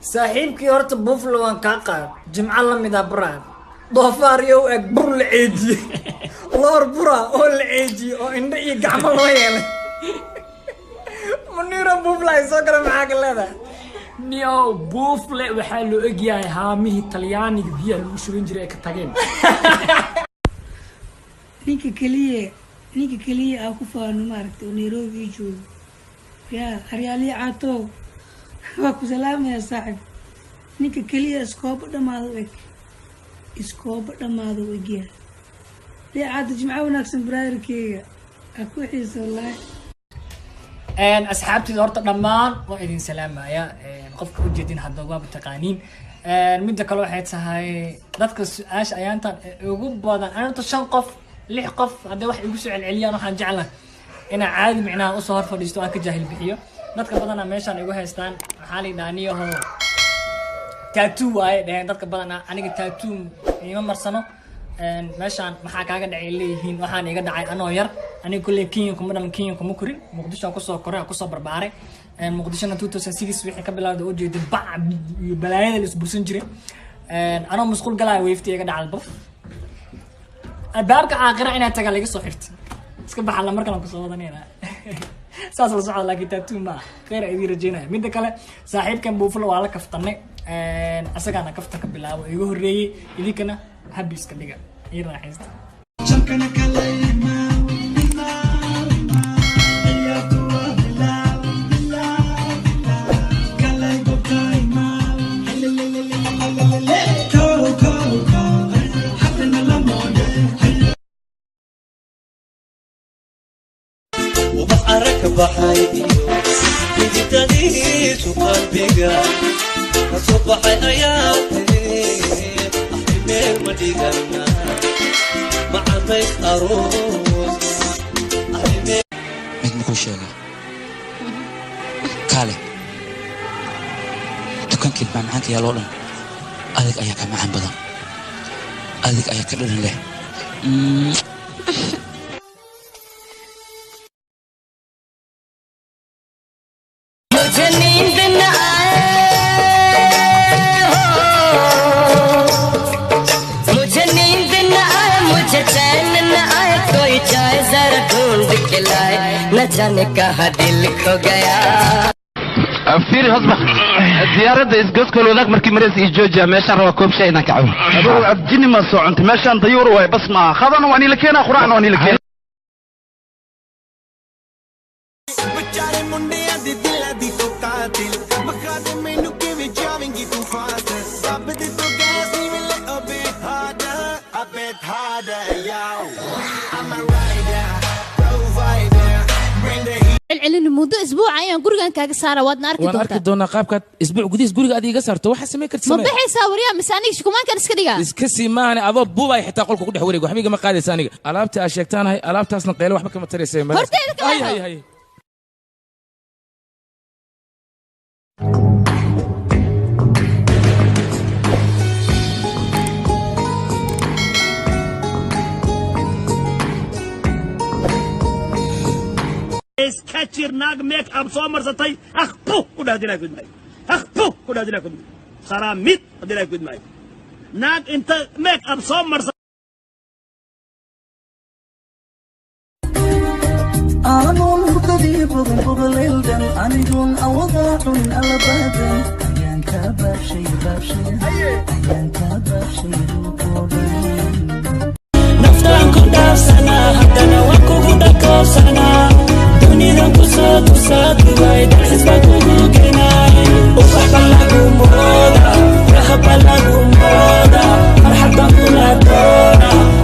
saaxiibkii horta buffalo waan kaa qaad jimco la mid ah brad doofaar yow eg bur la ceejiye loor bura oo la ceejiye oo indho iyo gacmo loo yeelay muniro buffalo ay soo gala maxaa ka leedahay niyo buffalo waxaa loo egyahay haamihii talyaaniga biyaha lagu shuban jiray ay ka tageen ninka keliya aa ku faano maaragtay oo Nairobi joogo yaa aryaali caato waa ku salaamaya saaxib ninka keliya iskooba dhamaado wegiya leecaada jimco wanaagsan brotherkeyga aku xiiso wallahi asxaabtida horta dhammaan waa idin salaamaya qofka u jeedin hadda waa taqaaniin midda kale waxay tahay dadka su'aasha ayaantan ugu badan anta 5 qof 6 qof hadda wax igu soo celceliyaan waxaan jeclahay ina caadi micnaha u soo hor fadhiisto aan ka jahil bixiyo dadka badana meeshan igu haystaan waxa la yiraahdaa tattoo waaye dadka badana aniga tattoo ima marsano meeshan maxaa kaaga dhacay leeyihiin waxaan iga dhacay anoo yar aniga kullee Kenya kuma dhalan Kenya kuma korin Muqdisho ku soo koray ku soo barbaaray Muqdisho 2006 wixii ka bilowday oo jeeday bac iyo balaayada la isbursan jiray anoo masquul galay weefti iga dhacay baf albaabka aakhira inaa taga laga soo xirtay iska baxal la markan ku soo wadanayna saas la socod laakiin tattoo ma khayr ay rajeynaa midda kale saaxiibkan buufalo waa la kaftanay asagana kafta ka bilaabo igu horeeyay idinkana habis ka dhiga ii raaxaysta jamkana kale وبحرك بحيدي بدي تغيير قلبك صبح اياتي احمل مديقنا مع بيت اروس احمل مكو شيغا كالي دكانك بان معاك يا لودن اديك ايا كمعان بدن اديك ايا كدن له न जाने कहाँ दिल खो गया فير هصبح زيارة إسقاط كل وذاك مركي مريس إيجوجا ماشان روا كوب شيء نكعو أبو عبدني ما صو أنت ماشان طيور واي بس ما خذنا واني لكينا قرآن واني لكينا العلن مدة أسبوع عيان قرقان كاك سارة وادنا أركي وأنا أركي دونا قابك أسبوع قديس قرق أدي قصرت وح سمي كرت سمي ما بحي ساوريا مسانيك شو كمان كان إسكديا إسكسي ما أنا أضرب بوباي حتى أقول كل حوري وحميقة ما قادي ساني ألعبت أشيكتان هاي ألعبت أصلا قيلة وحبك ما تري سيم هاي كاتشير ناق ميك اب سومر ستاي اخ بو كودا دينا كود ماي اخ بو كودا دينا كود سراميت دينا كود ماي ناق انت ميك اب سومر أنا مرتدي بضل الدم أنا دون أوضاع على بدن أيان كبر شيء أيان كبر شيء نفتح كل سنة حتى نوقف كل سنة دنيا كسات وايد حسبك وجناي وصحب لكم موضة رحب لكم موضة مرحبا كل دونا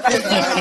Ay,